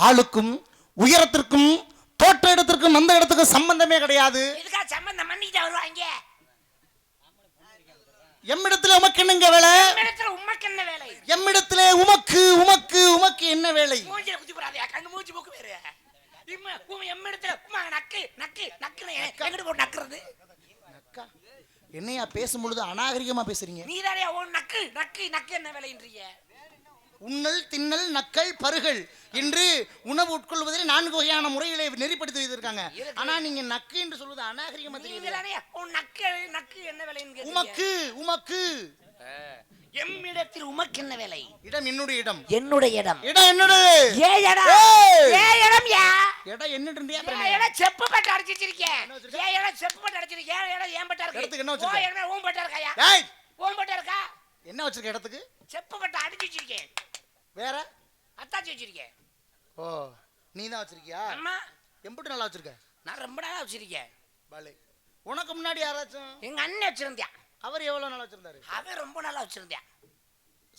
ஆளுக்கும் உயரத்திற்கும் தோற்ற இடத்திற்கும் அந்த இடத்துக்கும் சம்பந்தமே கிடையாது. சம்பந்தம் பண்ணிட்டு வருவாங்க. எம்மிடத்துல உமக்கு என்னங்க வேலை? உமக்கு என்ன வேலை? எம்மிடத்துல உமக்கு உமக்கு உமக்கு என்ன வேலை? மூஞ்சில குத்தி போடாதே, கண்ணு மூஞ்சி போக்கு வேற. எம்மிடத்துல உமா நக்கு நக்கு நக்குன்னு எங்கிட்டு போட்டு நக்குறது? நக்கா என்னையா பேசும்பொழுது அநாகரிகமா பேசுறீங்க? நீதானே நக்கு நக்கு நக்கு என்ன வேலைன்றீங்க? உண்ணல் தின்னல் நக்கல் பருகல் என்று உணவு உட்கொள்வதில் 4 வகையான முறைகளை நெறிப்படுத்தி வைத்திருக்காங்க. ஆனா நீங்க நக்கு என்று சொல்வது அநாகரிகமா தெரியுது. நக்கு நக்கு என்ன வேலைன்னு உமக்கு உமக்கு எம்மிடத்தில் உமக்கு என்ன வேலை? இடம் என்னுடைய இடம். என்னுடைய இடம். இடம் என்னுடைய. ஏ இடம். ஏ இடம் யா. இடம் என்னன்றீங்க? ஏ இடம் செப்பு பட்டு அடிச்சு வச்சிருக்கேன். ஏ இடம் செப்பு பட்டு அடிச்சிருக்கேன். ஏ இடம் ஏன் பட்டா இருக்கு? இடத்துக்கு என்ன வச்சிருக்க? ஓ இடம் ஓம் பட்டா இருக்காயா? ஏய் ஓம் பட்டா இருக்கா? என்ன வச்சிருக்க இடத்துக்கு? செப்பு பட்டு அடிச்சு வச்சிருக்கேன். வேற அத்தாச்சி வச்சிருக்கேன். ஓ நீ தான் வச்சிருக்கியா? அம்மா எம்புட்டு நல்லா வச்சிருக்க? நான் ரொம்ப நாளா வச்சிருக்கேன். பாலே உனக்கு முன்னாடி யாராச்சும்? எங்க அண்ணன் வச்சிருந்தா. அவர் எவ்வளவு நாளா வச்சிருந்தாரு? அவன் ரொம்ப நாளா வச்சிருந்தா.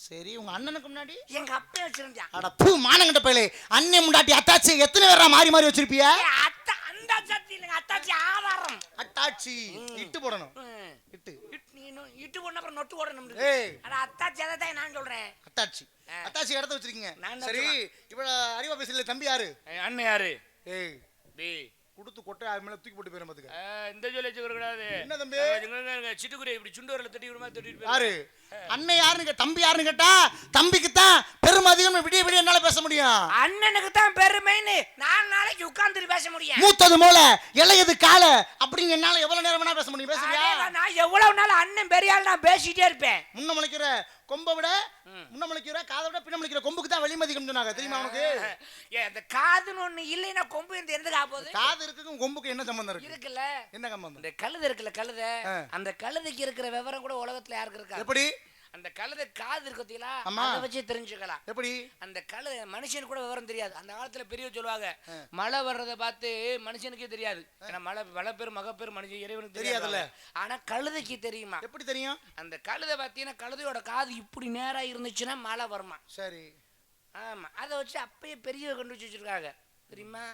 சரி உங்க அண்ணனுக்கு முன்னாடி? எங்க அப்பா வச்சிருந்தா. அட பூ மானங்கட்ட பையலே, அண்ணன் முன்னாடி அத்தாச்சி எத்தனை பேரா மாறி மாறி வச்சிருப்பியா? அத்தா அந்த அத்தாச்சி இல்லங்க, அத்தாச்சி ஆதாரம். அத்தாச்சி இட்டு போடணும். இட்டு இட்டு போடணும், அப்புறம் நொட்டு போடணும். ஏய் அட அத்தாச்சி அதை தான் நான் சொல்றேன். அத்தாச்சி அத்தாச்சி இடத்த வச்சிருக்கீங்க. சரி இவள அறிவா பேசல தம்பி யாரு? அண்ணன் யாரு? ஏய் பி குடுத்து கொட்டை அது மேல தூக்கி போட்டு போயிரும் பாத்துக்க. இந்த ஜோலி வச்சுக்க கூடாது. என்ன தம்பி? சிட்டுக்குருவி இப்படி சுண்டு வரல தட்டி விடுமா தட்டி யாரு? அண்ணன் யாருன்னு தம்பி யாருன்னு கேட்டா தம்பிக்கு தான் பெருமை அதிகம். விடிய விடிய என்னால பேச முடியும். அண்ணனுக்கு தான் பெருமைன்னு 4 நாளைக்கு உட்கார்ந்து பேச முடியும். மூத்தது மூளை இளையது காலை அப்படின்னு என்னால எவ்வளவு நேரம் வேணா பேச முடியும். பேசுறியா? நான் எவ்வளவு நாள் அண்ணன் பெரிய ஆள் நான் பேசிட்டே இருப்பேன். முன்ன முளைக்கிற கொம்பை விட முன்ன முளைக்கிற காதை விட பின்ன முளைக்கிற கொம்புக்கு தான் வெளிமதிக்கும் சொன்னாங்க. தெரியுமா உனக்கு? அந்த காதுன்னு ஒண்ணு இல்லைன்னா கொம்பு இருந்து எந்த காப்போகுது? காது இருக்குக்கும் கொம்புக்கு என்ன சம்பந்தம் இருக்கு? இருக்குல்ல. என்ன சம்பந்தம்? இந்த கழுதை இருக்குல்ல, கழுதை. அந்த கழுதைக்கு இருக்கிற விவரம் கூட உலகத்துல யாருக்கு இருக்கா? எப்படி? அந்த கழுதை காது இருக்கீங்களா, அதை வச்சு தெரிஞ்சுக்கலாம். எப்படி? அந்த கழுதை மனுஷனுக்கு கூட விவரம் தெரியாது. அந்த காலத்துல பெரிய சொல்லுவாங்க, மழை வர்றதை பார்த்து மனுஷனுக்கே தெரியாது. ஏன்னா மழை பேர் மகப்பேர் மனுஷன் இறைவனுக்கு தெரியாதுல்ல. ஆனா கழுதைக்கு தெரியுமா? எப்படி தெரியும்? அந்த கழுதை பார்த்தீங்கன்னா கழுதையோட காது இப்படி நேரா இருந்துச்சுன்னா மழை வருமா. சரி ஆமா, அதை வச்சு அப்பயே பெரிய கண்டுபிடிச்சு வச்சிருக்காங்க. தெரியுமா?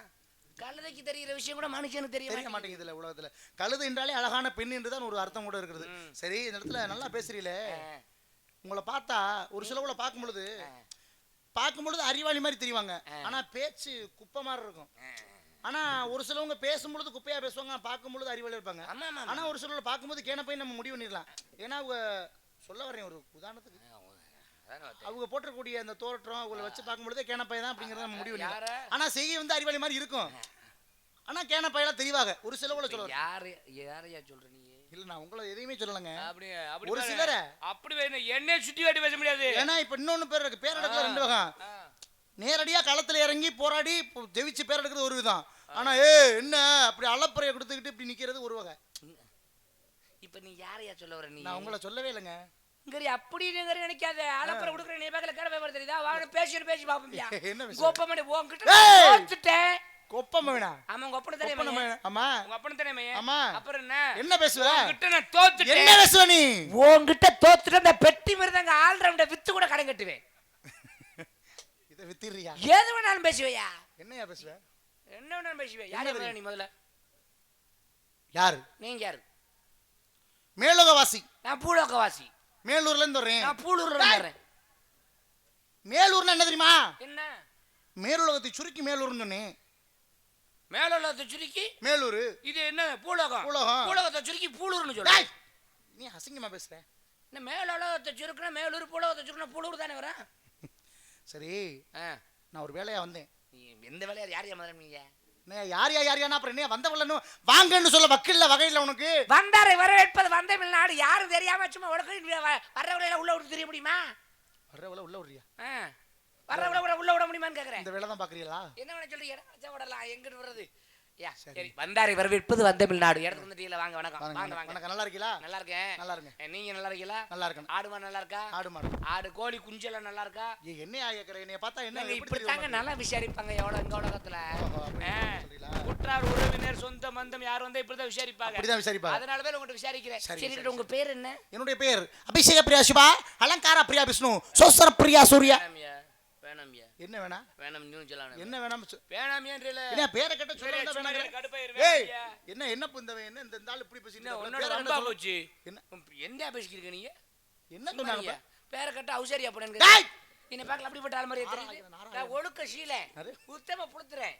கழுதைக்கு தெரிகிற விஷயம் கூட மனுஷனுக்கு தெரிய மாட்டேங்குது இல்ல உலகத்துல. கழுதை என்றாலே அழகான பெண் என்றுதான் ஒரு அர்த்தம் கூட இருக்குது. சரி இந்த இடத்துல நல்லா பேசுறீங்களே, உங்களை பார்த்தா ஒரு சிலவுல பார்க்கும்பொழுது அறிவாளி மாதிரி தெரிவாங்க. ஆனா பேச்சு குப்பை மாதிரி இருக்கும். ஆனா ஒரு சிலவங்க பேசும்பொழுது குப்பையா பேசுவாங்க, பார்க்கும்பொழுது அறிவாளி இருப்பாங்க. ஆனா ஒரு சிலவுல பார்க்கும்போது கேன போய் நம்ம முடிவு பண்ணிடலாம். ஏன்னா அவங்க சொல்ல வரேன் ஒரு உதாரணத்துக்கு, அவங்க போட்டக்கூடிய அந்த தோற்றம் அவங்களை வச்சு பார்க்கும்பொழுதே கேன பையன் தான் அப்படிங்கறத நம்ம முடிவு பண்ணிடலாம். ஆனா செய்கை வந்து அறிவாளி மாதிரி இருக்கும். ஆனா கேன பையெல்லாம் தெரிவாங்க. ஒரு சிலவுல சொல்லுவாங்க. யாரையா சொல்ற நீ? இல்ல நான் உங்களை எதையுமே சொல்லலங்க. அப்படி ஒரு சிலர அப்படி என்ன சுத்தி காட்டி பேச முடியாது. ஏன்னா இப்ப இன்னொன்னு பேர் இருக்கு. பேர் எடுக்கிற 2 வகை. நேரடியா களத்துல இறங்கி போராடி ஜெயிச்சு பேர் எடுக்கிறது ஒரு விதம். ஆனா என்ன அப்படி அளப்பறைய கொடுத்துக்கிட்டு இப்படி நிக்கிறது ஒரு வகை. இப்ப நீ யாரையா சொல்ல வர? நீ நான் உங்களை சொல்லவே இல்லைங்க. இங்கரி அப்படி நீங்க நினைக்காத. அளப்பறை கொடுக்குற நீ பக்கத்துல கேட பேப்பர் தெரியுதா? வாங்க பேசி பாப்போம்யா. என்ன கோப்பமடி உன்கிட்ட தோத்துட்டேன். கோப்பம் வேணா? ஆமா உங்க அப்பன தெரியுமா? ஆமா உங்க அப்பன தெரியுமா? ஆமா. அப்புறம் என்ன பேசுவ? உன்கிட்ட நான் தோத்துட்டேன். என்ன பேசுவ நீ? உன்கிட்ட தோத்துட்ட அந்த பெட்டி மிருதங்க ஆல் ரவுண்ட வித்து கூட கடன் கட்டுவேன். இத வித்திரியா? ஏது வேணாலும் பேசுவையா? என்னையா பேசுவ? என்ன வேணாலும் பேசுவே. யாரு நீ முதல்ல? யாரு? நீங்க யாரு? மேலோகவாசி. நான் பூலோகவாசி. மேலூர்ல இருந்து வரேன். நான் பூலூர்ல இருந்து வரேன். மேலூர்னா என்ன தெரியுமா? என்ன? மேலுலகத்தை சுருக்கி மேலூர்னு சொன்னேன். மேலுலகத்தை சுருக்கி மேலூர். இது என்ன? பூலோகம். பூலோகத்தை சுருக்கி பூலூர்னு சொல்ற. நீ அசிங்கமா பேசுற. என்ன மேலுலகத்தை சுருக்குனா மேலூர், பூலோகத்தை சுருக்குனா பூலூர் தானே வர? சரி நான் ஒரு வேலையா வந்தேன். எந்த வேலையா? யாரையா முதல்ல நீங்க? யாரியா அப்புறம் என்ன வந்தவளன்னு வாங்கன்னு சொல்ல வக்கில்ல வகையில உனக்கு? வந்தாரை வரவேற்பது வந்தமிழ்நாடு. யாரும் தெரியாம சும்மா உலக வர்றவளையில உள்ள விட்டு தெரிய முடியுமா? வர்றவள உள்ள விடுறியா? வர்றவள உள்ள விட முடியுமான்னு கேக்குறேன். இந்த வேலை தான் பாக்குறீங்களா? என்ன வேணா சொல்றீங்க? விடலாம். எங்கிட்டு வர்றது? சரி வந்தாரை வரவேற்பது வந்தமிழ்நாடு. இடத்துக்கு வந்துட்டீங்களா? வாங்க. வணக்கம். வணக்கம். நல்லா இருக்கீங்களா? நல்லா இருக்கேன். நல்லா இருங்க. நீங்க நல்லா இருக்கீங்களா? நல்லா இருக்கேன். ஆடுமா நல்லா இருக்கா? ஆடு கோழி குஞ்செல்லாம் நல்லா இருக்கா? என்னையா கேக்குற? என்னைய பார்த்தா என்ன இப்படி தாங்க நல்லா விசாரிப்பாங்க எங்க உலகத்துல. உற்றார் உறவினர் சொந்த மந்தம் யார் வந்தா இப்படிதான் விசாரிப்பாங்க. அதனால தான் உங்கள்கிட்ட விசாரிக்கிறேன். சரி உங்க பேர் என்ன? என்னுடைய பேர் அபிஷேக பிரியா சிவா, அலங்கார பிரியா விஷ்ணு, சோசர பிரியா சூர்யா. வேணாமியா என்ன வேணா வேணாம் நீ சொல்லலாம் என்ன வேணாம் வேணாமியான்றல என்ன பேரை கேட்ட சொல்ல வேணாம் கடுப்பாயிரு ஏய் என்ன என்ன புந்தவன் என்ன இந்த ஆளு இப்படி பேசிட்டு உன்னோட ரொம்ப போச்சு என்ன என்ன பேசிக்கிறீங்க நீங்க என்ன சொன்னாங்க பேரை கட்ட அவசரியா போனேன் டேய் என்ன பார்க்கல அப்படிப்பட்ட ஆள் மாதிரியே தெரியுது நான் ஒழுக்க சீலை உத்தம புளுத்துறேன்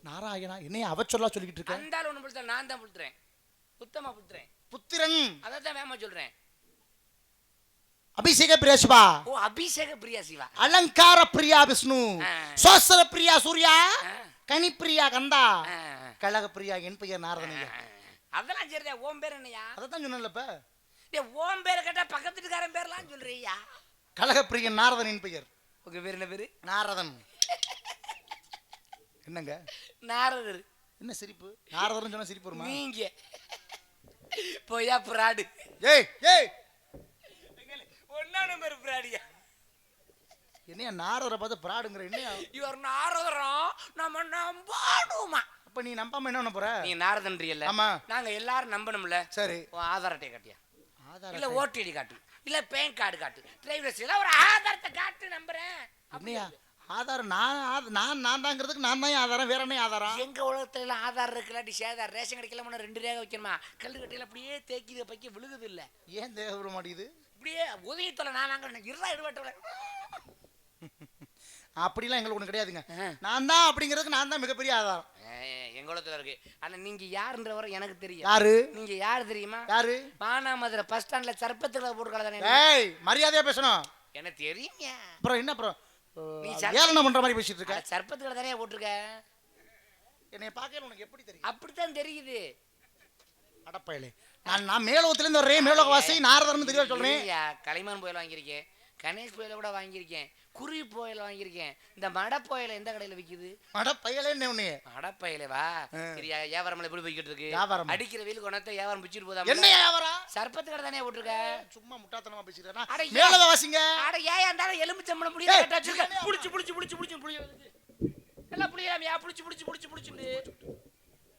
நாராயணா என்னைய அவ சொல்ல சொல்லிட்டு இருக்க அந்த ஆள் ஒண்ணு புளுத்துறேன் நான் தான் புளுத்துறேன் உத்தம புளுத்துறேன் புத்திரன் அதான் வேமா சொல்றேன் அபிஷேக பிரியா சிவா ஓ அபிஷேக பிரியா சிவா அலங்கார பிரியா விஷ்ணு சோசர பிரியா சூர்யா கனி பிரியா கந்தா கழக பிரியா என் பெயர் நாரதனையா அதெல்லாம் சரிதான் ஓம் பேர் என்னையா அதான் சொன்னேன்லப்ப ஓம் பேரை கேட்டா பக்கத்து வீட்டுக்காரன் பேர்லாம் சொல்றியா கழக பிரியன் நாரதனின் பெயர் உங்க பேர் என்ன பேரு நாரதன் என்னங்க நாரதர் என்ன சிரிப்பு நாரதர்னு சொன்னா சிரிப்பு வருமா நீங்க போயா பிராடு ஏய் ஏய் ஒன்னா நம்பர் பிராடியா என்னையா நாரதரை பார்த்து பிராடுங்கிற என்னையா இவர் நாரதரம் நம்ம நம்பணுமா அப்ப நீ நம்பாம என்ன பண்ண போற நீ நாரதன்றீல்ல ஆமா நாங்க எல்லாரும் நம்பணும்ல சரி உன் ஆதார் அட்டை காட்டியா ஆதார் இல்ல ஓடிடி காட்டு இல்ல பேன் கார்டு காட்டு டிரைவர்ஸ் இல்ல ஒரு ஆதாரத்தை காட்டு நம்புறேன் என்னையா ஆதார் நான் தாங்கிறதுக்கு நான் தான் ஆதாரம் வேற என்ன ஆதாரம் எங்க உலகத்துல எல்லாம் ஆதார் இருக்குல்லாட்டி சேதார் ரேஷன் கடைக்கெல்லாம் 2 ரேகை வைக்கணுமா கல்லு கட்டையில அப்படியே தேக்கித பைக்க விழுகுது இல்ல ஏன் தேவைப்பட மாட்டேங்குது இப்படியே உதவி தொலை நான் இருடா இருவட்டல அப்படிலாம் எங்களுக்கு ஒண்ணு கிடையாதுங்க நான் தான் அப்படிங்கிறதுக்கு நான் தான் மிகப்பெரிய ஆதாரம் எங்க உலகத்துல இருக்கு ஆனா நீங்க யாருன்றவரை எனக்கு தெரியும் யாரு நீங்க யாரு தெரியுமா யாரு மானாமதுரை பஸ் ஸ்டாண்ட்ல சர்பத்துல போட்டுக்கல ஏய் மரியாதையா பேசணும் எனக்கு தெரியுங்க அப்புறம் என்ன அப்புறம் நீ ஏளனம் பண்ற மாதிரி பேசிட்டு இருக்க சர்பத்துல தானே போட்டிருக்க என்னைய பார்க்கல உனக்கு எப்படி தெரியும் அப்படித்தான் தெரியுது அடப்பயலே நான் மேலோகத்துல இருந்து வரேன் மேலோகவாசி நாரதர்னு தெரியவா சொல்றேன் களிமான் புயல் வாங்கியிருக்கேன் கணேஷ் புயல கூட வாங்கியிருக்கேன் குருவி புயல் வாங்கியிருக்கேன் இந்த மடை புயல எந்த கடையில விக்குது அடப்பயலே என்ன உன்னைய மடப்பயலே வா சரியா வியாபாரம் எப்படி போய்கிட்டு இருக்கு வியாபாரம் அடிக்கிற வெயில் கொண்டத்தை வியாபாரம் பிச்சுட்டு போதா என்ன வியாபாரம் சர்பத்து கடை தானே போட்டிருக்க சும்மா முட்டாத்தனமா பேசிட்டு மேலோகவாசிங்க அட ஏன் இருந்தாலும் எலுமிச்சம்பளம் புளிய கட்ட வச்சிருக்க புடிச்சு புடிச்சு புடிச்சு புடிச்சு புளிய எல்லாம் புளியாமியா புடிச்சு புடிச்சு புடிச்சு புடிச்சுன்னு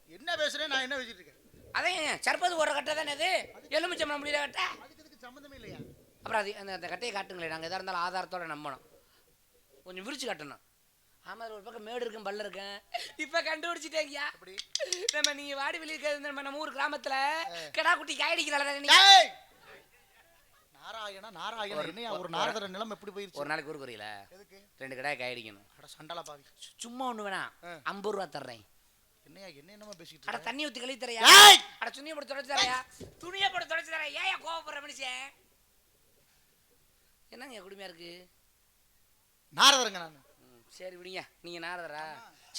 என்ன பேசுறேன் நான் என்ன பேசிட்டு இருக்கேன் அதே சர்பத்து ஒரு கட்டை தானே அது எலுமிச்சம்பளம் புளிய கட்ட அதுக்கு இதுக்கு சம்பந்தமே இல்லையா அப்புறம் அது அந்த கட்டையை காட்டுங்களேன் நாங்கள் எதாக இருந்தாலும் ஆதாரத்தோட நம்பணும் கொஞ்சம் விரிச்சு காட்டணும் ஆமாம் ஒரு பக்கம் மேடு இருக்கும் பல்ல இருக்கேன் இப்போ கண்டுபிடிச்சிட்டேங்கய்யா நம்ம நீங்க வாடி வெளியே நம்ம ஊர் கிராமத்துல கிடா குட்டி காயடிக்கிறாள் நாராயணா என்னையா ஒரு நாரதர நிலம் எப்படி போயிருச்சு ஒரு நாளைக்கு ஊருக்கு வரீங்களா 2 கிடாய் காயடிக்கணும் சண்டாலா பாவி சும்மா ஒண்ணு வேணாம் 50 ரூபா தர்றேன் என்னையா என்னமா பேசிட்டு அட தண்ணி ஊத்தி கழுவி தரையா அட துணியை போட்டு தொடச்சு தரையா துணியை போட்டு தொடச்சு தரையா ஏன் கோவப்படுற மனுஷன் என்னங்க குடுமையா இருக்கு நாரதருங்க நான் சரி விடுங்க நீங்க நாரதரா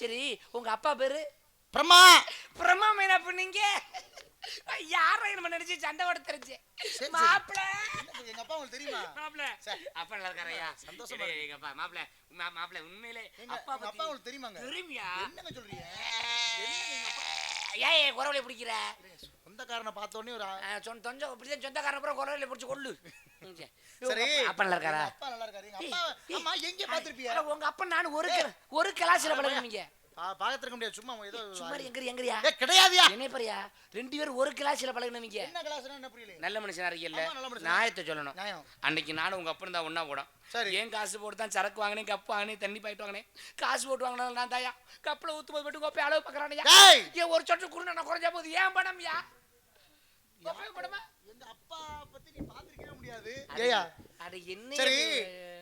சரி உங்க அப்பா பேரு பிரம்மா பிரம்மா மீனா பண்ணீங்க யாரை நம்ம நினைச்சு சண்டை ஓட தெரிஞ்சு மாப்பிள எங்க அப்பா உங்களுக்கு தெரியுமா மாப்பிள அப்பா நல்லா இருக்காரையா சந்தோஷமா எங்க அப்பா மாப்பிள மாப்பிள உண்மையிலே அப்பா உங்களுக்கு தெரியுமாங்க தெரியுமியா என்னங்க சொல்றீங்க ஏன் குறவலை பிடிக்கிற சொந்தக்காரனை பார்த்த உடனே ஒரு சொந்தக்காரன் அப்புறம் குறவலை பிடிச்சு கொள்ளு சரி அப்பா நல்லா இருக்காரா அப்பா நல்லா இருக்காரு எங்க அப்பா அம்மா எங்க பாத்திருப்பியா உங்க அப்பா நான் ஒரு கிளாஸ்ல பழகுனீங்க பாக்கறதுக்கு முடியாது சும்மா ஏதோ சும்மா எங்கறியா கிடையாதுயா என்ன பரியா 2 பேரும் ஒரு கிளாஸ்ல பழகுனீங்க என்ன கிளாஸ்னா என்ன புரியல நல்ல மனுஷனா இருக்கீல்ல நியாயத்தை சொல்லணும் அன்னைக்கு நானும் உங்க அப்பா தான் ஒண்ணா போடும் சரி ஏன் காசு போட்டு தான் சரக்கு வாங்கினேன் கப்பு வாங்கினேன் தண்ணி பாயிட்டு வாங்கினேன் காசு போட்டு வாங்கினாலும் நான் தாயா கப்பல ஊத்தும்போது மட்டும் கோப்பை அளவு பாக்குறானயா ஏன் ஒரு சொட்டு குருணை நான் குறைஞ்சா போது ஏன் பணம்யா பணமா எங்க அப்பா பத்தி நீ பாத்துக்கவே முடியாது ஏயா அட என்ன சரி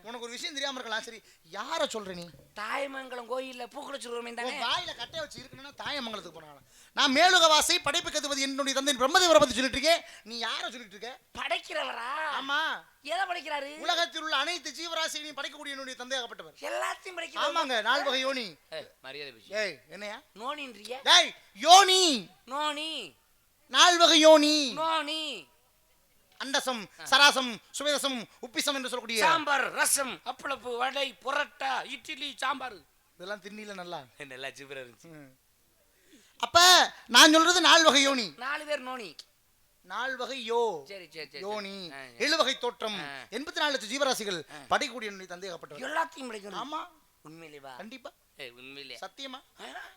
உனக்கு ஒரு விஷயம் தெரியாம இருக்கலாம் சரி யார சொல்ற நீ தாயமங்கலம் கோயில்ல பூக்குளச்சுருவமே தானே வாயில கட்டை வச்சு இருக்கணும்னா தாயமங்கலத்துக்கு போனாங்க நான் மேலுகவாசி படைப்பு கத்துவது என்னுடைய தந்தை பிரம்மதேவரை பத்தி சொல்லிட்டு இருக்கேன் நீ யார சொல்லிட்டு இருக்க படைக்கிறவரா ஆமா எதை படைக்கிறாரு உலகத்தில் உள்ள அனைத்து ஜீவராசிகளையும் படைக்கக்கூடிய என்னுடைய தந்தையாகப்பட்டவர் எல்லாத்தையும் படைக்கிறார் ஆமாங்க 4 வகை யோனி மரியாதை பேசி ஏய் என்னையா நோனின்றியா டேய் யோனி நோனி 4 வகை யோனி நோனி அண்டசம் சராசம் சுவேதசம் உப்பிசம் என்று சொல்லக்கூடிய சாம்பார் ரசம் அப்பளப்பு வடை புரட்டா இட்லி சாம்பார் இதெல்லாம் திண்ணில நல்லா சூப்பரா இருந்துச்சு அப்ப நான் சொல்றது 4 வகை யோனி 4 பேர் நோனி 4 வகை யோ சரி சரி சரி யோனி 7 வகை தோற்றம் 84 லட்சம் ஜீவராசிகள் படைக்கூடிய என்னுடைய தந்தையாகப்பட்டவர் எல்லாத்தையும் படைக்கணும் ஆமா உண்மையிலே வா கண்டிப்பா உண்மையிலே சத்தியமா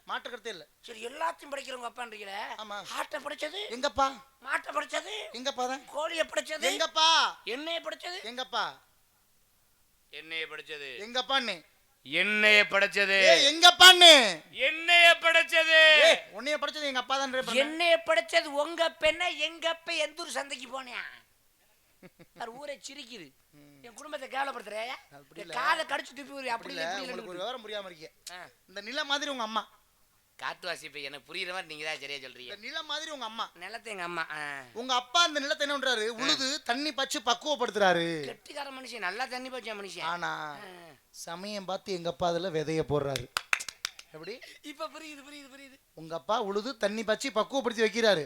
மாற்று கருத்தே இல்ல சரி எல்லாத்தையும் படைக்கிறவங்க அப்பான்றீங்களே ஆமா ஆட்டை படைச்சது எங்கப்பா மாட்டை படைச்சது எங்கப்பா தான் கோழியை படைச்சது எங்கப்பா எண்ணெயை படைச்சது எங்கப்பா என்னைய படைச்சது எங்க அப்பான்னு. என்னைய படைச்சது எங்க அப்பான்னு. என்னைய படைச்சது உன்னைய படைச்சது எங்க அப்பா தான். என்னைய படைச்சது உங்க பெண்ண எங்க அப்ப எந்த ஒரு சந்தைக்கு போனேன் ஊரே சிரிக்குது. என் குடும்பத்தை கேவலப்படுத்துறியா? காதை கடிச்சு துப்பி அப்படி உங்களுக்கு ஒரு விவரம் புரியாம இருக்கீங்க. இந்த நில மாதிரி உங்க அம்மா. காத்துவாசி இப்ப எனக்கு புரியுற மாதிரி நீங்க தான் சரியா சொல்றீங்க. இந்த நில மாதிரி உங்க அம்மா. நிலத்தை எங்க அம்மா. உங்க அப்பா அந்த நிலத்தை என்ன பண்றாரு? உழுது தண்ணி பச்சு பக்குவப்படுத்துறாரு. கெட்டிக்கார மனுஷன், நல்லா தண்ணி பச்ச மனுஷன். ஆனா சமயம் பார்த்து எங்க அப்பா அதுல விதைய போடுறாரு. எப்படி? இப்ப புரியுது புரியுது புரியுது. உங்க அப்பா உழுது தண்ணி பச்சு பக்குவப்படுத்தி வைக்கிறாரு.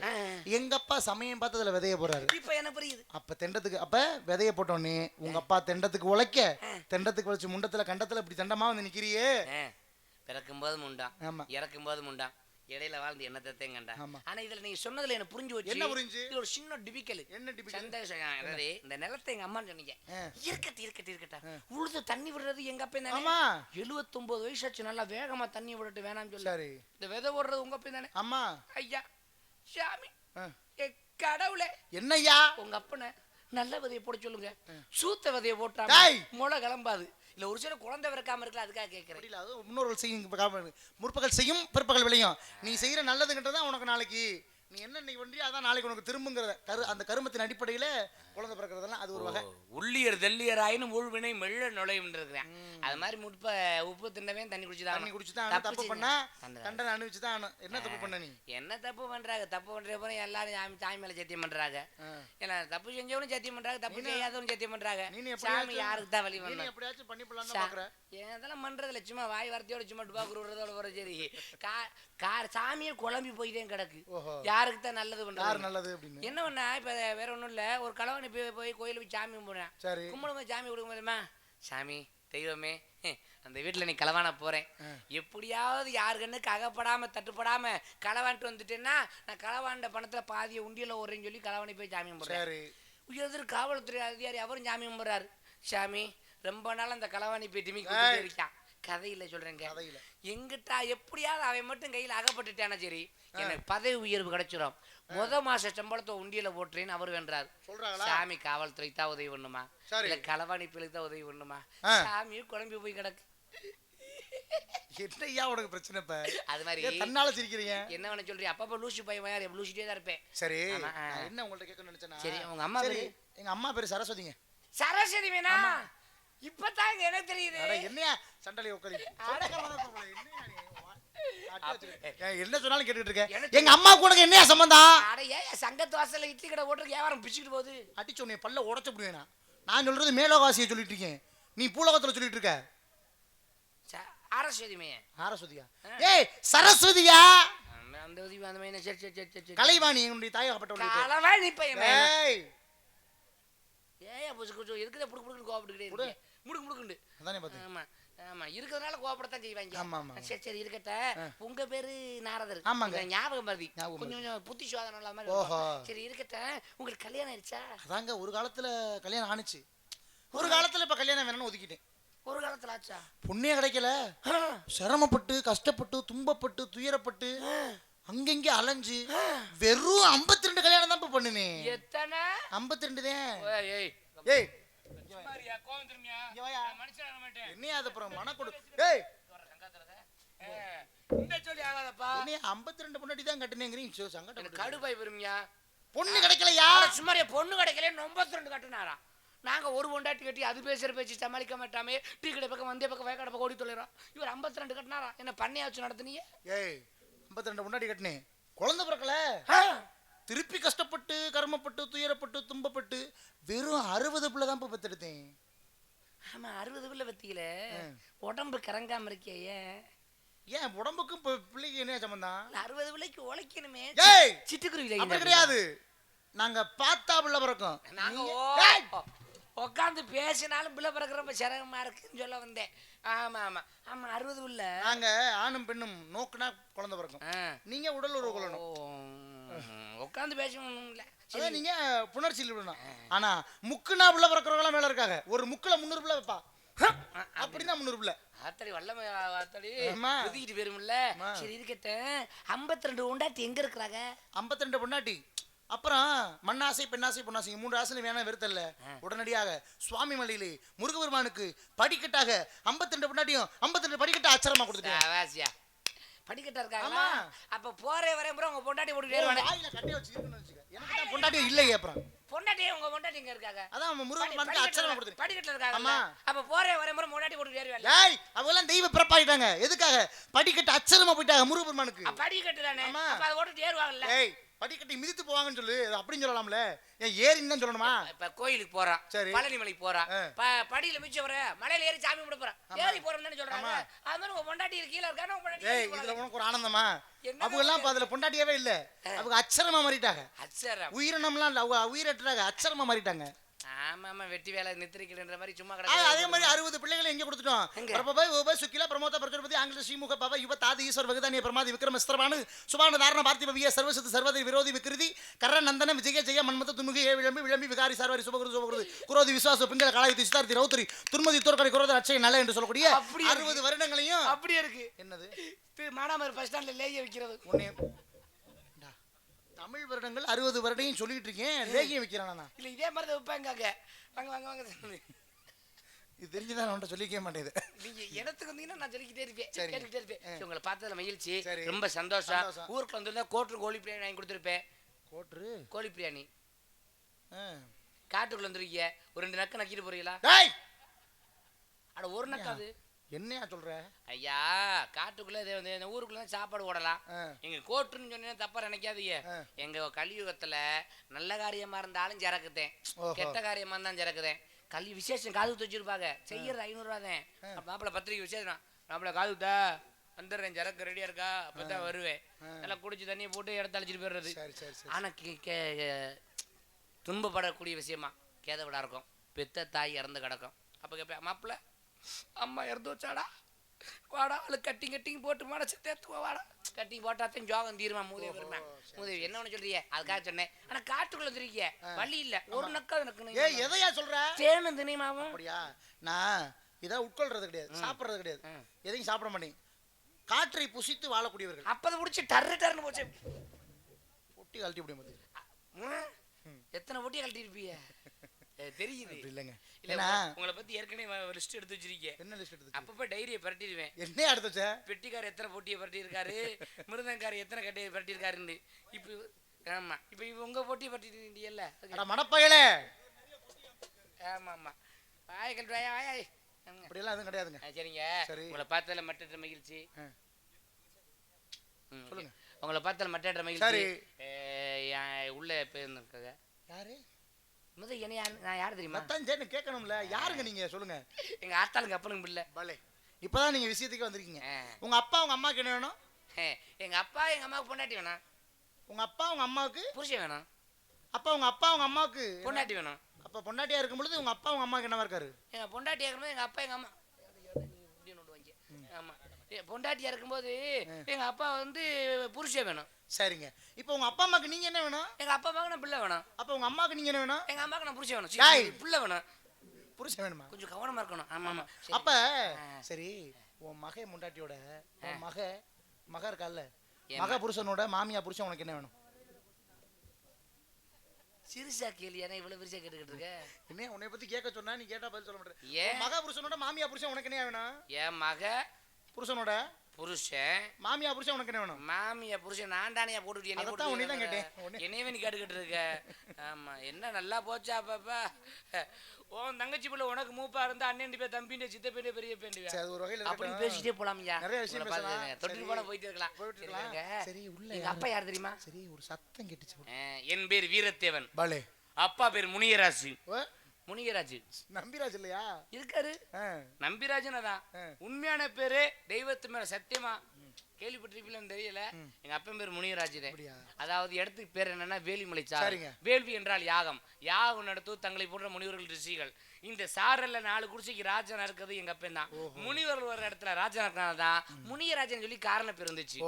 எங்க அப்பா சமயம் பார்த்து அதுல விதைய போடுறாரு. இப்ப என்ன புரியுது? அப்ப தெண்டத்துக்கு அப்ப விதைய போட்டோன்னே உங்க அப்பா தெண்டத்துக்கு உழைக்க, தெண்டத்துக்கு உழைச்சு முண்டத்துல கண்டத்துல இப்படி தெண்டமா வந்து நிக்கிறியே. பிறக்கும் போது முண்டான், ஆமா. இறக்கும் போது முண்டான், இடையில வாழ்ந்து என்னத்தை கண்டா. ஆனா இதுல நீங்க சொன்னதுல எனக்கு புரிஞ்சு வச்சு. என்ன புரிஞ்சு? இது ஒரு சின்ன டிபிக்கல். என்ன டிபிக்கல்? சந்தேஷம். அதாவது இந்த நிலத்தை எங்க அம்மான்னு சொன்னீங்க. இருக்கட்ட உழுது தண்ணி விடுறது எங்க அப்பா தானே. ஆமா. 79 வயசு ஆச்சு, நல்லா வேகமா தண்ணி விடட்டு வேணாம்னு சொல்லி. சரி. இந்த விதை போடுறது உங்க அப்பா தானே. ஆமா. ஐயா சாமி, கடவுளே, என்னய்யா உங்க அப்பனை நல்ல விதையை போட சொல்லுங்க. சூத்த விதையை போட்டா முளை கிளம்பாது. இல்ல ஒரு சில குழந்தை பிறக்காம இருக்கல, அதுக்காக கேட்கிறேன். அது முன்னோர்கள் செய்யும், முற்பகல் செய்யும் பிற்பகல் விளையும். நீ செய்யற நல்லதுங்கிறதா உனக்கு நாளைக்கு நீ என்ன இன்னைக்கு பண்றியோ அதான் நாளைக்கு உனக்கு திரும்புங்கிறத அந்த கருமத்தின் அடிப்படையில குழந்தை பிறக்கிறதெல்லாம் அது ஒரு வகை. உள்ளியர் தெல்லியர் ஆயினும் ஊழ்வினை மெல்ல நுழையும் இருக்கிறேன். அது மாதிரி உப்பு தின்னவே தண்ணி குடிச்சுதான் தப்பு பண்ணா தண்டனை அனுபவிச்சுதான். என்ன தப்பு பண்ண நீ? என்ன தப்பு பண்றாங்க? தப்பு பண்ற போற எல்லாரும் தாய் மேல சத்தியம் பண்றாங்க. ஏன்னா தப்பு செஞ்சவனும் சத்தியம் பண்றாங்க, தப்பு செய்யாதவனும் சத்தியம் பண்றாங்க. சாமி யாருக்கு தான் வழி பண்ணணும்? எப்படியாச்சும் பண்ணி போடலாம் பாக்குற. ஏதெல்லாம் பண்றதுல சும்மா வாய் வார்த்தையோட சும்மா டுபாக்கு விடுறதோட வர. சரி, சாமியை குழம்பி போய்தான் கிடக்கு. யாருக்கு தான் நல்லது பண்றாரு? நல்லது அப்படின்னு என்ன பண்ணா? இப்ப வேற ஒண்ணும் இல்ல, ஒரு கலவாணி போய் கோயில போய் சாமி கும்பிடுறேன். கும்பிடும்போது சாமி கொடுக்க முடியுமா? சாமி தெய்வமே, அந்த வீட்டுல நீ களவான போறேன், எப்படியாவது யாரு கண்ணுக்கு அகப்படாம தட்டுப்படாம களவான்ட்டு வந்துட்டேன்னா நான் களவாண்ட பணத்துல பாதிய உண்டியல ஓடுறேன்னு சொல்லி களவாணி போய் சாமி கும்பிடுறேன். உயர்திரு காவல்துறை அதிகாரி அவரும் சாமி கும்பிடுறாரு. சாமி ரொம்ப நாள் அந்த களவாணி போய் டிமி இருக்கான். கதையில சொல்றேங்க, எங்கிட்ட எப்படியாவது அவன் மட்டும் கையில அகப்பட்டுட்டானா சரி எனக்கு பதவி உயர்வு கிடைச்சிடும். மாச சம்பளத்தை உண்டியல போட்டுறேன்னு அவர் வென்றாரு. சாமி காவல்துறை தான் உதவி பண்ணுமா, இல்ல களவாணி பிள்ளைக்கு தான் உதவி பண்ணுமா? சாமியும் குழம்பி போய் கிடக்கு. என்னையா உனக்கு பிரச்சனை? இப்ப அது மாதிரி தன்னால சிரிக்கிறீங்க. என்ன பண்ண சொல்றீங்க? அப்பப்ப லூசு பையன் யார் லூசிட்டே தான் இருப்பேன். சரி, என்ன உங்கள்ட்ட கேட்கணும்னு நினைச்சேன்னா, சரி உங்க அம்மா பேரு? எங்க அம்மா பேரு சரஸ்வதிங்க. சரஸ்வதி வேணா? இப்பதான் எனக்கு தெரியுது. என்னையா சண்டலை உட்காரி என்ன சொன்னாலும் கேட்டுட்டு இருக்க. எங்க அம்மாவுக்கு உனக்கு என்னையா சம்பந்தம்? சங்கத்து வாசல்ல இட்லி கடை போட்டு வியாபாரம் பிச்சுக்கிட்டு போகுது. அடிச்சு உன்னை பல்ல உடச்சு விடுவேனா? நான் சொல்றது மேலோகாசியை சொல்லிட்டு இருக்கேன், நீ பூலோகத்துல சொல்லிட்டு இருக்க. அரஸ்வதிமே. அரஸ்வதியா? ஏய் சரஸ்வதியா? அந்த உதவி அந்த மாதிரி. சரி சரி சரி சரி. கலைவாணி உன்னுடைய தாயகப்பட்டவளே. கலைவாணி பையன். ஏய் ஏய் புசு குசு இருக்குதே புடு புடுன்னு கோபப்பட்டுக்கிட்டே இருக்கு. முடுக்கு முடுக்குண்டு. அதானே பாத்தேன். ஆமா ஆமா, இருக்கிறதுனால கோபப்படத்தான் செய்வாங்க. ஆமா ஆமா. சரி சரி இருக்கட்ட. உங்க பேரு நாரதர். ஆமாங்க. ஞாபகம் மறதி கொஞ்சம் கொஞ்சம் புத்தி சோதனை இல்லாம மாதிரி. ஓஹோ. சரி இருக்கட்ட. உங்களுக்கு கல்யாணம் ஆயிடுச்சா? அதாங்க ஒரு காலத்துல கல்யாணம் ஆனிச்சு, ஒரு காலத்துல இப்ப கல்யாணம் வேணும்னு ஒதுக்கிட்டேன். ஒரு காலத்துல ஆச்சா? பொண்ணே கிடைக்கல, சிரமப்பட்டு கஷ்டப்பட்டு துன்பப்பட்டு துயரப்பட்டு அங்கங்க அலைஞ்சு வெறும் 52 கல்யாணம் தான் இப்ப பண்ணுனேன். எத்தனை? 52 தான். ஏய் ஏய் மாரியா கோவம் திரும்பியா? மனுஷன் ஆக மாட்டேன். என்னையா அது அப்புறம் மனக்கொடு. ஏய் இந்த சொல்லி ஆகாதப்பா. நீ 52 பொண்டாட்டி தான் கட்டுனேங்கறீங்க, சங்கடம். கடுபாய் பெருமையா? பொண்ணு கிடைக்கலையா? சும்மாரியா பொண்ணு கிடைக்கல 92 கட்டுனாரா? நாங்க ஒரு பொண்டாட்டி கட்டி அது பேசுற பேச்சு சமாளிக்க மாட்டாமே டீ கடை பக்கம் வந்தே பக்கம் வேக்காட பக்கம் ஓடி தொலைறோம். இவர் 52 கட்டினாரா? என்ன பண்ணையாச்சு நடத்துனீங்க? ஏய் 52 பொண்டாட்டி கட்டினே, குழந்தை பிறக்கல, திருப்பி கஷ்டப்பட்டு கர்மப்பட்டு துயரப்பட்டு துன்பப்பட்டு வெறும் 60 பிள்ளை தான் பெத்தெடுத்தேன். ஆமா 60 பிள்ளை பெத்தீங்களே, உடம்பு கறங்காம இருக்கே. ஏன் உடம்புக்கும் பிள்ளைக்கு என்ன சம்பந்தம்? 60 பிள்ளைக்கு உழைக்கணுமே. ஏய் சிட்டுக்குருவி அப்படி கிடையாது, நாங்க பார்த்தா பிள்ளை பிறக்கும். நாங்க உட்காந்து பேசினாலும் பிள்ளை பிறக்கிறப்ப சிரமமா இருக்குன்னு சொல்ல வந்தேன். ஆமா ஆமா ஆமா 60 பிள்ளை. நாங்க ஆணும் பெண்ணும் நோக்குனா குழந்தை பிறக்கும், நீங்க உடல் உறவு கொள்ளணும். உட்காந்து பேசணும் இல்ல, அதான் நீங்க புணர்ச்சியில் விடணும். ஆனா முக்குனா பிள்ளை பிறக்கிறவங்க மேல இருக்காங்க, ஒரு முக்குல 300 பிள்ளை வைப்பா, அப்படின்னா 300 பிள்ளை. ஆத்தடி வல்லமை ஆத்தடி புதிக்கிட்டு போயிருமில்ல. சரி இருக்கட்ட. 52 பொண்டாட்டி எங்க இருக்கிறாங்க? 52 பொண்டாட்டி அப்புறம் மண்ணாசை பெண்ணாசை பொன்னாசை 3 ஆசையும் வேணா வெறுத்தல்ல உடனடியாக சுவாமி மலையிலே முருகபெருமானுக்கு படிக்கட்டாக 52 பொண்டாட்டியும் 52 படிக்கட்ட அச்சரமா கொடுத்துட்டேன். படிக்கட்டா இருக்காங்களா? அப்ப போறே வரே ப்ரோ உங்க பொண்டாட்டி போட்டு வாயில கட்டைய வச்சு இருக்குன்னு வச்சுக்க. எனக்கு தான் பொண்டாட்டி இல்லையே அப்புறம். பொண்டாட்டி உங்க பொண்டாட்டி எங்க இருக்காங்க? அதான் முருகபெருமானுக்கு அச்சரமா கொடுத்துட்டேன். படிக்கட்டல இருக்காங்க. அப்ப போறே வரே ப்ரோ பொண்டாட்டி போட்டு ஏறுவாங்க. டேய் அவங்கலாம் தெய்வ பிறப்பாயிட்டாங்க. எதுக்காக? படிக்கட்ட அச்சரமா போயிட்டாங்க முருகபெருமானுக்கு. படிக்கட்டு தானே. அப்ப அத போட்டு ஏறுவாங்கல்ல. ஏய் படிக்கட்டி மிதித்து போவாங்கன்னு சொல்லு. அப்படின்னு சொல்லலாம்ல. ஏன் ஏறின்னு தான் சொல்லணுமா? இப்ப கோயிலுக்கு போறான், பழனி மலைக்கு போறான், படியில மிச்ச வர மலையில ஏறி சாமி கும்பிட போறான், ஏறி போறேன்னு சொல்றாங்க. அது மாதிரி உங்க பொண்டாட்டி கீழ இருக்கானே உங்க பொண்டாட்டி. ஏய் இதுல உனக்கு ஒரு ஆனந்தமா? அவங்க எல்லாம் அதுல பொண்டாட்டியாவே இல்ல. அவங்க அச்சரமா மாறிட்டாங்க. அச்சரம் உயிரினம்லாம் இல்ல. அவங்க உயிரற்றாங்க. அச்சரமா மாறிட்டாங்க. ஆமா வெட்டி வேலை நித்திரிக்கலன்ற மாதிரி சும்மா கிடக்கு. அதே மாதிரி 60 பிள்ளைகளை எங்க கொடுத்துட்டோம்? பிரபபாய் ஓபாய் சுக்கிலா பிரமோத பிரஜபதி ஆங்கில ஸ்ரீமுக பாபா யுவ தாதி ஈஸ்வர் வகதானிய பிரமாதி விக்ரம ஸ்திரபானு சுபான தாரண பார்த்திப விய சர்வசத்து சர்வதி விரோதி விக்ருதி கர நந்தன விஜய ஜெய மன்மத துன்முகி விளம்பி விளம்பி விகாரி சார்வாரி சுபகுரு குரோதி விசுவாச பிங்கள காலாயுதி சித்தார்த்தி ரௌத்ரி துர்மதி தோற்கரை குரோத அச்சய நல்ல என்று சொல்லக்கூடிய 60 வருடங்களையும் அப்படியே இருக்கு. என்னது மானாமர் பஸ் ஸ்டாண்ட்ல லேகிய வைக்கிறது. உன்னை தமிழ் வருடங்கள் 60 வருடையும் சொல்லிட்டு இருக்கேன். லேகியம் வைக்கிறானா? இல்ல இதே மாதிரி தான் வைப்பாங்க. வாங்க வாங்க வாங்க. இது தெரிஞ்சுதான் நான் சொல்லிக்கவே மாட்டேது. நீங்க இடத்துக்கு வந்தீங்கன்னா நான் சொல்லிக்கிட்டே இருப்பேன், கேட்டுக்கிட்டே இருப்பேன். உங்களை பார்த்ததுல மகிழ்ச்சி, ரொம்ப சந்தோஷம். ஊருக்கு வந்திருந்தா கோட்ரு கோழி பிரியாணி வாங்கி கொடுத்துருப்பேன். கோட்ரு கோழி பிரியாணி. காட்டுக்குள்ள வந்துருக்கீங்க, ஒரு 2 நக்கு நக்கிட்டு போறீங்களா? அட ஒரு நக்காது என்னையா சொல்ற? ஐயா காட்டுக்குள்ள இந்த ஊருக்குள்ள சாப்பாடு ஓடலாம். எங்க கோட்டுன்னு சொன்னீங்கன்னா தப்பா நினைக்காதீங்க. எங்க கலியுகத்துல நல்ல காரியமா இருந்தாலும் ஜறக்குதேன், கெட்ட காரியமா இருந்தாலும் ஜறக்குதேன். கல்வி விசேஷம் காது வச்சிருப்பாங்க, செய்யறது 500 ரூபா தான். மாப்பிள்ள பத்திரிக்கை விசேஷம், மாப்பிள்ள காதுத்தா வந்துடுறேன், ஜறக்கு ரெடியா இருக்கா, அப்பதான் வருவேன். நல்லா குடிச்சு தண்ணியை போட்டு இடத்த அழைச்சிட்டு போயிடுறது. ஆனா துன்பப்படக்கூடிய விஷயமா கேதவிடா இருக்கும். பெத்த தாய் இறந்து கிடக்கும். அப்ப கேட்பேன், மாப்பிள்ள அம்மா இறந்து வச்சாடா, வாடா அவளுக்கு கட்டிங் போட்டு மாட சேர்த்து வாடா. கட்டிங் போட்டாத்தையும் ஜோகம் தீருமா மூதேவி வருமா? மூதேவி என்ன ஒண்ணு சொல்றீங்க? அதுக்காக சொன்னேன். ஆனா காட்டுக்குள்ள வந்துருக்கீங்க, வழி இல்ல, ஒரு நக்காது நக்கணும். ஏய் எதையா சொல்ற? தேனும் தினைமாவும். அப்படியா? நான் இதை உட்கொள்றது கிடையாது, சாப்பிடுறது கிடையாது, எதையும் சாப்பிட மாட்டேன். காற்றை புசித்து வாழக்கூடியவர்கள். அப்பதை முடிச்சு டர்னு போச்சு, பொட்டி கழட்டி முடியும். எத்தனை பொட்டி கழட்டி இருப்பீங்க தெரியுது இல்லங்க. இல்ல உங்களை பத்தி ஏற்கனவே லிஸ்ட் எடுத்து வச்சிருக்கீங்க. என்ன லிஸ்ட் எடுத்து? அப்பப்ப டைரியை பரட்டிடுவேன். என்ன எடுத்து வச்ச? பெட்டிக்கார எத்தனை பொட்டியை பரட்டி இருக்காரு, மிருதங்கார எத்தனை கட்டையை பரட்டி இருக்காருன்னு. இப்ப ஆமா இப்ப உங்க பொட்டியை பரட்டிட்டீங்கல்ல மடப்பையலே. ஆமா ஆமா வாய் கழட்டு வாயா வாய். அப்படியெல்லாம் எதுவும் கிடையாதுங்க. சரிங்க, உங்களை பார்த்ததுல மற்ற மகிழ்ச்சி. சொல்லுங்க. உங்களை பார்த்ததுல மற்ற மகிழ்ச்சி. உள்ள போயிருக்காங்க யாரு? முதல் என்ன நான் யாரு தெரியுமா? மத்தஞ்சேன்னு கேட்கணும்ல. யாருங்க நீங்க? சொல்லுங்க. எங்க ஆத்தாளுங்க அப்பனுங்க பிள்ளை. பலே இப்பதான் நீங்க விஷயத்துக்கு வந்திருக்கீங்க. உங்க அப்பா உங்க அம்மாக்கு என்ன வேணும்? எங்க அப்பா எங்க அம்மாவுக்கு பொண்டாட்டி வேணும். உங்க அப்பா உங்க அம்மாவுக்கு புருஷன் வேணும். அப்பா உங்க அம்மாவுக்கு பொண்டாட்டி வேணும். அப்ப பொண்டாட்டியா இருக்கும் பொழுது உங்க அப்பா உங்க அம்மாவுக்கு என்னவா இருக்காரு? எங்க பொண்டாட்டியா இருக்கும்போது எங்க அப்பா எங்க அம்மா ஆமா பொண்டாட்டியா இருக்கும்போது எங்க அப்பா வந்து புருஷன் வேணும். சரிங்க. இப்போ உங்க அப்பா அம்மாக்கு நீங்க என்ன வேணும்? எங்க அப்பா அம்மாவுக்கு நான் பிள்ளை வேணும். அப்ப உங்க அம்மாவுக்கு நீங்க என்ன வேணும்? எங்க அம்மாவுக்கு நான் புருஷன் வேணும். பிள்ளை வேணும். புருஷன் வேணுமா? கொஞ்சம் கவனமா இருக்கணும். ஆமா ஆமா. அப்ப சரி உன் மகன் முண்டாட்டியோட மக இருக்கால, மக புருஷனோட மாமியா புருஷன் உனக்கு என்ன வேணும்? சிறுசா கேள்வி ஏன்னா இவ்வளவு பெருசா கேட்டுக்கிட்டு இருக்க? என்ன உன்னை பத்தி கேட்க சொன்னா நீ கேட்டா பதில் சொல்ல மாட்டேன். ஏன் மக புருஷனோட மாமியா புருஷன் உனக்கு என்ன வேணும்? என் மக புருஷனோட புருஷன் மாமியா புருஷன் உனக்கு என்ன வேணும்? மாமியா புருஷன் நான் தானே போட்டுட்டேன். என்னையவே நீ கேட்டுக்கிட்டு இருக்க. ஆமா என்ன நல்லா போச்சா பாப்பா? உன் தங்கச்சி பிள்ளை உனக்கு மூப்பா இருந்தா அண்ணன் பேர் தம்பிന്റെ சித்தப்பேண்டே பெரிய பேண்டுவா. அப்படி பேசிட்டே போலாம்யா. நிறைய விஷயம் பேசலாம். தொட்டு போல போயிட்டு இருக்கலாம். சரி உள்ள எங்க அப்பா யார் தெரியுமா? சரி ஒரு சத்தம் கேட்டுச்சு. என் பேர் வீரத்தேவன். பலே. அப்பா பேர் முனியராஜ். முனியராஜ் நம்பிராஜ் இல்லையா? இருக்காரு நம்பிராஜன். அதான் உண்மையான பேரு. தெய்வத்து மேல சத்தியமா கேள்விப்பட்டிருப்பீங்கன்னு தெரியல. எங்க அப்பன் பேர் முனியராஜ். அதாவது இடத்துக்கு பேர் என்னன்னா வேலிமலை சார். வேள்வி என்றால் யாகம். யாகம் நடத்து தங்களை போன்ற முனிவர்கள் ரிஷிகள். இந்த சாரல்ல 4 குடிசைக்கு ராஜனா இருக்கிறது எங்க அப்பன் தான். முனிவர்கள் வர இடத்துல ராஜனா இருக்கனாலதான் முனியராஜன் சொல்லி காரண பேர் இருந்துச்சு.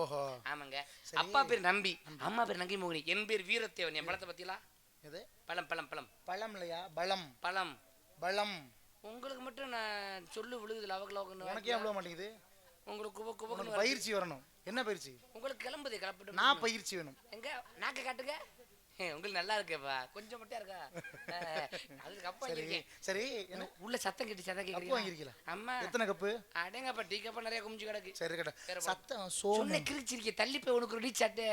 ஆமாங்க. அப்பா பேர் நம்பி, அம்மா பேர் நங்கி மோகினி. என் பேர் வீரத்தேவன். என் பழத்தை பத்திலாம் பழம் பழம் பழம் பழம் இல்லையா? பழம் பழம் பழம். உங்களுக்கு மட்டும் நான் சொல்லு விழுகுதுல அவங்களுக்கு. உனக்கு ஏன் விழுக மாட்டேங்குது? உங்களுக்கு பயிற்சி வரணும். என்ன பயிற்சி? உங்களுக்கு கிளம்புது கிளப்பிட்டு. நான் பயிற்சி வேணும். எங்க நாக்க காட்டுங்க. உங்களுக்கு நல்லா இருக்கேப்பா, கொஞ்சம் மட்டும் இருக்கா? அது கப் சரி வாங்கியிருக்கேன். சரி என்ன உள்ள சத்தம் கேட்டு சத்தம் கப்பு கேட்குறீங்க. வாங்கியிருக்கீங்களா? அம்மா எத்தனை கப்பு? அடேங்கப்பா, டீ கப்பா நிறைய குமிச்சு கிடக்கு. சரி வேற கேட்ட போடு. சத்தம் சோனு. சொன்ன கிழிச்சிருக்கே, தள்ளி போய் உனக்கு ரெடி சட்டை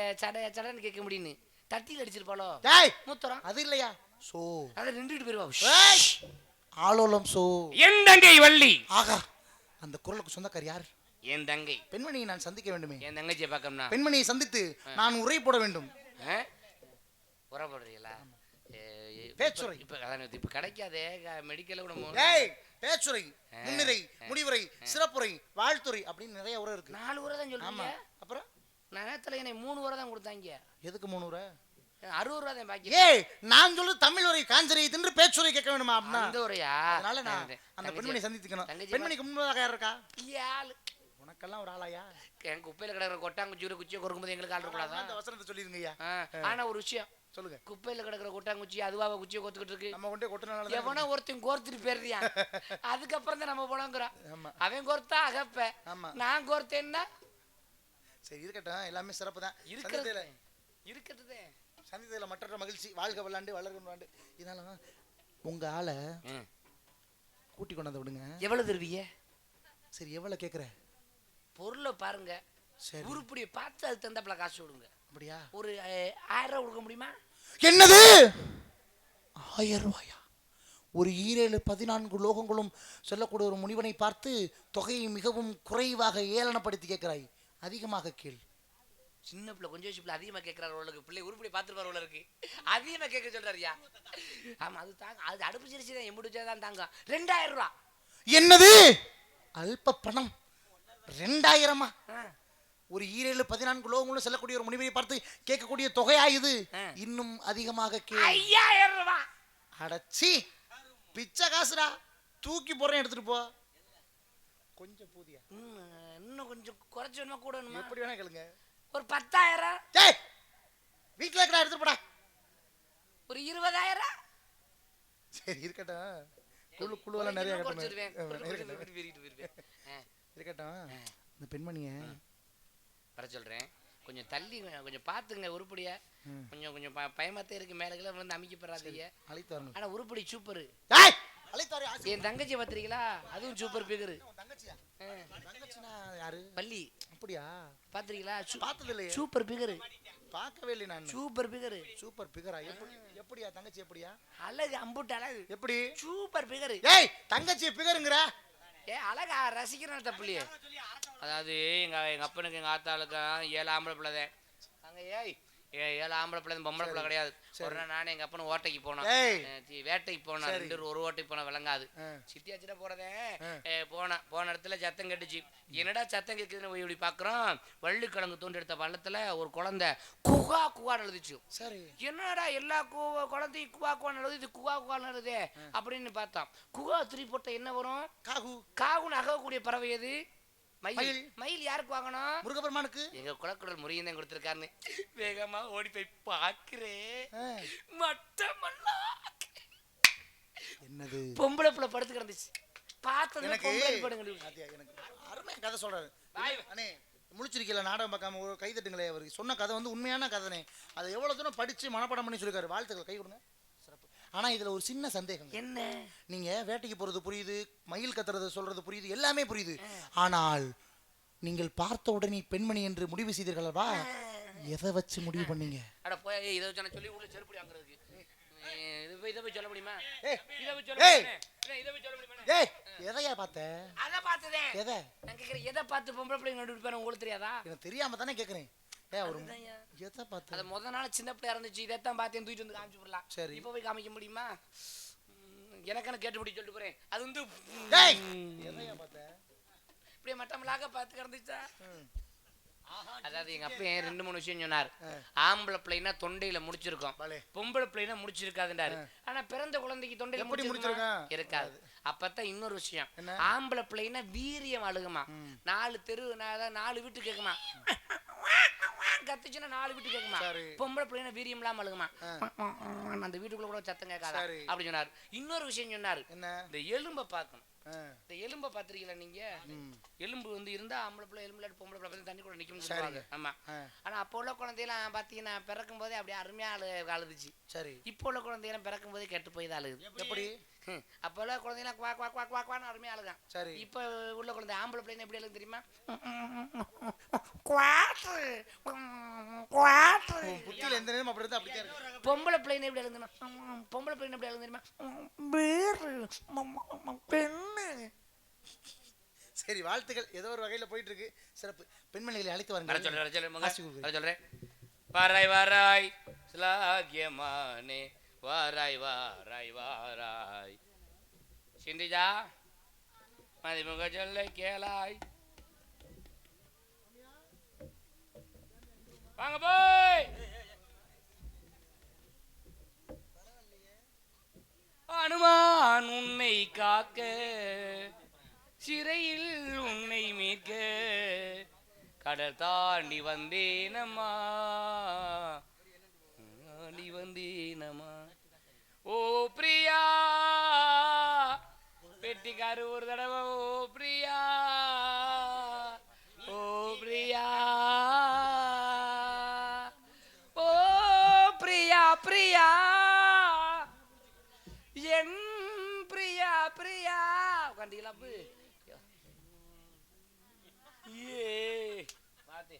சடன்னு கேட்க முடியுன்னு தட்டியில் அடிச்சிருப்பாளோ டேய் மூத்தரம். அது இல்லையா சோ அதை நின்றுட்டு போயிருவா. ஏய் ஆலோலம் சோ. என் தங்கை வள்ளி. ஆகா அந்த குரலுக்கு சொந்தக்கார் யார்? என் தங்கை. பெண்மணியை நான் சந்திக்க வேண்டுமே. என் தங்கச்சியை பார்க்கணும்னா பெண்மணியை சந்தித்து நான் உரை போட வேண்டும். உரை போடுறீங்களா? பேச்சுரை. இப்ப கிடைக்காதே மெடிக்கல்ல கூட ஏய் பேச்சுரை, முன்னிறை, முடிவுரை, சிறப்புரை, வாழ்த்துரை அப்படின்னு நிறைய உரை இருக்கு. 4 உரை தான் ஆமா சொல்லுங்க. அப்புறம் நேரத்துல என்னை 3 உரை தான் கொடுத்தாங்க. எதுக்கு 3 உரை? 60 ரூபா தான் பாக்கி. ஏய் நான் சொல்லு தமிழ் உரை காஞ்சரை தின்று பேச்சுரை கேட்க வேண்டுமா அப்படின்னா அந்த உரையா? அதனால நான் அந்த பெண்மணியை சந்தித்துக்கணும். தங்கச்சி பெண்மணிக்கு முன்பதாக யார் இருக்கா? ஆளு உனக்கெல்லாம் ஒரு ஆளாயா? என் குப்பையில கிடக்குற கொட்டாங்குச்சி குச்சியை கொடுக்கும்போது எங்களுக்கு ஆள் இருக்கக்கூடாதா? அந்த வசனத்தை சொல்லிருங்கய்யா. ஆனா ஒரு விஷயம் சொல்லுங்க. குப்பையில கிடக்குற கொட்டாங்குச்சி அதுவாக குச்சியை கொத்துக்கிட்டு இருக்கு. நம்ம கொண்டே கொட்டனால எவனோ ஒருத்தன் கோர்த்துட்டு போயிடுறியான். அதுக்கப்புறம் தான் நம்ம போனோங்கிறோம். ஆமா அவன் கோர்த்தா அகப்ப, ஆமா நான் கோர்த்தேன்னா சரி இருக்கட்டும். எல்லாமே சிறப்பு தான். இருக்கிறது இருக்கிறது. சந்தித்ததில் மற்ற மகிழ்ச்சி. வாழ்க வல்லாண்டு வளர்க வல்லாண்டு. இதனால உங்க ஆளை கூட்டி கொண்டாந்து விடுங்க. எவ்வளவு தருவீங்க? சரி எவ்வளவு கேக்குற? பொருளை பாருங்க, சரி உருப்படியை பார்த்து அது தந்தாப்புல காசு விடுங்க. அப்படியா? ஒரு 1000 ரூபா கொடுக்க முடியுமா? என்னது 1000 ரூபாயா? ஒரு 7-14 லோகங்களும் சொல்லக்கூடிய ஒரு முனிவனை பார்த்து தொகையை மிகவும் குறைவாக ஏளனப்படுத்தி கேட்கிறாய். அதிகமாக கேள். சின்ன பிள்ளை கொஞ்சம் வயசு பிள்ளை அதிகமா கேட்கிறாரு. உங்களுக்கு பிள்ளை உருப்படி பார்த்துருப்பாரு உள்ள இருக்கு, அதிகமா கேட்க சொல்றாருயா. ஆமா அது தாங்க, அது அடுப்பு சிரிச்சு தான் எம்பிட்டு தான் தாங்க. 2000 ரூபா. என்னது அல்ப பணம் 2000-மா? ஒரு 7-14 லோகங்களும் செல்லக்கூடிய ஒரு முனிவனை பார்த்து கேட்கக்கூடிய தொகையா இது? இன்னும் அதிகமாக கேள். 5000 ரூபா. அடச்சி பிச்சை காசுடா, தூக்கி போறேன் எடுத்துட்டு போ. கொஞ்சம் பூதியா? இன்னும் கொஞ்சம் குறைச்சு வேணுமா கூட வேணுமா? எப்படி வேணா கேளுங்க. ஒரு 10000. டேய் வீட்ல இருக்கடா எடுத்துட்டு போடா. ஒரு 20000. சரி இருக்கட்டும். குழுவெல்லாம் நிறைய இருக்கட்டும். இந்த பெண்மணிய வர சொல்றேன். கொஞ்சம் தள்ளி கொஞ்சம் பாத்துங்க உருப்படியா. கொஞ்சம் கொஞ்சம் பயமாத்தே இருக்கு. மேலகளை வந்து அமைக்க போறாதீங்க. அழைத்து வரணும். ஆனா உருப்படி சூப்பர். என் தங்கச்சி பாத்திரீங்களா? அதுவும் சூப்பர் பிகர். தங்கச்சியா? தங்கச்சினா யாரு? பள்ளி. அப்படியா? பாத்திரீங்களா? பார்த்தது இல்லையே. Super figure. பார்க்கவே இல்லை நான். Super figure. சூப்பர் பிகரா? எப்படியா தங்கச்சி? எப்படியா? அழகு அம்புட்டு அழகு. எப்படி? Super figure. ஏய் தங்கச்சி பிகருங்கற? அழகா ரசிக்கிறேன் தப்புலையே. அதாவது எங்க அப்பனுக்கு எங்க ஆத்தாளுக்கு 7 ஆம்பளை பிள்ளை. அங்க 7 ஆம்பளை பிள்ளை, பொம்பளை பிள்ளை கிடையாது. ஒரு நாள் நானே எங்க அப்பனு ஓட்டைக்கு போனோம், வேட்டைக்கு போனோம். 2 ஒரு ஓட்டைக்கு போன விளங்காது. சித்தியாச்சிட்ட போறதே போன இடத்துல சத்தம் கேட்டுச்சு. என்னடா சத்தம் கேட்குதுன்னு போய் இப்படி பாக்குறோம். வள்ளிக்கிழங்கு தோண்டி எடுத்த பள்ளத்துல ஒரு குழந்தை குகா குகான்னு எழுதிச்சு. சரி என்னடா எல்லா குழந்தையும் குகா குகான்னு எழுது, இது குகா குகான்னு எழுதே அப்படின்னு பார்த்தோம். குகா 3 போட்ட என்ன வரும்? காகு. காகுன்னு அகக்கூடிய பறவை எது? மயில். மயில் யாருக்கு வாங்கணும்? முருகபெருமானுக்கு. எங்க குலக்குடல் முருகன் தான் கொடுத்துருக்காருன்னு வேகமா ஓடி போய் பாக்குறேன். என்னது? பொம்பளை பிள்ளை படுத்து கிடந்துச்சு. பார்த்தது எனக்கு அருமை கதை சொல்றாரு. அண்ணே முழிச்சிருக்கல நாடகம் பார்க்காம ஒரு கை தட்டுங்களே. அவருக்கு சொன்ன கதை வந்து உண்மையான கதைனே. அதை எவ்வளவு தூரம் படிச்சு மனப்பாடம் பண்ணி சொல்லிருக்காரு. வாழ்த்துக்கள், கை கொடுங்க. சிறப்பு. ஆனா இதுல ஒரு சின்ன சந்தேகம். என்ன? நீங்க வேட்டைக்கு போறது புரியுது, மயில் கத்துறது சொல்றது புரியுது, எல்லாமே புரியுது. ஆனால் நீங்கள் பார்த்த உடனே பெண்மணி என்று முடிவு செய்தீர்களா? எதை வச்சு முடிவு பண்ணீங்க? அட போய் இதை வச்சு சொல்லி உள்ள செருப்படி வாங்குறதுக்கு இதை போய் சொல்ல முடியுமா? எதையா பார்த்த? அத பார்த்ததே. எதை? நான் கேக்குறேன், எதை பார்த்து பொம்பளை பிள்ளைங்க நடுவுல உங்களுக்கு தெரியாதா? எனக்கு தெரியாம தானே கேக்குறேன். எதை பார்த்த? அது முத நாள் சின்ன பிள்ளையா இருந்துச்சு, இதைத்தான் பார்த்தேன், தூக்கிட்டு வந்து காமிச்சு போடலாம். சரி இப்போ போய் காமிக்க முடியுமா? எனக்கான கேட்டுப்படி சொல்லிட்டு போறேன். அது வந்து எதையா பார்த்த? இப்படியே மட்டமலாக பார்த்து கிடந்துச்சா? அதாவது எங்க அப்பா 2-3 விஷயம் சொன்னார். ஆம்பளை பிள்ளைனா தொண்டையில முடிச்சிருக்கோம், பொம்பளை பிள்ளைனா முடிச்சிருக்காதுன்றாரு. ஆனா பிறந்த குழந்தைக்கு தொண்டையில முடிச்சிருக்கோம் இருக்காது. அப்பதான் இன்னொரு விஷயம், ஆம்பளை பிள்ளைனா வீரியம் அழுகுமா. 4 தெரு 4 வீட்டு கேக்குமா, கத்துச்சுன்னா 4 வீட்டு கேக்குமா. பொம்பளை பிள்ளைனா வீரியம் இல்லாம அழுகுமா, அந்த வீட்டுக்குள்ள கூட சத்தம் கேட்காதா அப்படி சொன்னாரு. இன்னொரு விஷயம் சொன்னாரு, இந்த எலும்பை பார்க்கணும். இந்த எலும்பை பாத்திருக்கீங்களா நீங்க? எலும்பு வந்து இருந்தா ஆம்பளை பிள்ளை எலும்பு இல்லாட்டி பொம்பளை பிள்ளை தண்ணி கூட நிக்கும் சொல்லுவாங்க. ஆமா. ஆனா அப்போ உள்ள குழந்தையெல்லாம் பாத்தீங்கன்னா பிறக்கும் போதே அப்படியே அருமையா அழுதுச்சு. சரி. இப்போ உள்ள குழந்தையெல்லாம் பிறக்கும் போதே கெட்டு போய் தான் அழுகுது. எப்படி? அப்போ உள்ள குழந்தைலாம் குவா குவா குவா குவான்னு அருமையா அழுதான். சரி. இப்போ உள்ள குழந்தை ஆம்பளை பிள்ளைங்க எப்படி அழுகு தெரியுமா? புத்தியில எந்த நேரம் அப்படி இருந்தா அப்படியே இருக்கு. பொம்பளை பிள்ளைங்க எப்படி அழுகுதுமா? பொம்பளை பிள்ளைங்க எப்படி அழுகு தெரியுமா? பெண்ணு. சரி, வாழ்த்துக்கள். ஏதோ ஒரு வகையில போயிட்டு இருக்கு. சிறப்பு. பெண்மணிகளை அழைத்து சொல்றேன் வாருங்க. வாராய் வாராய் ஸ்லாகியமானே வாராய் வாராய் வாராய் சிந்திஜா மதிமுக சொல்லை கேளாய். வாங்க போய். அனுமான் உன்னை காக்க சிறையில் உன்னை மீட்க கடல் தாண்டி வந்தேனம்மா தாண்டி வந்தேனம்மா. ஓ பிரியா பெட்டிக்காரு ஒரு தடவை ஓ பிரியா ஓ பிரியா ஓ பிரியா பிரியா என் பிரியா பிரியா கண்டிக்கலாம். ஏ பாத்தே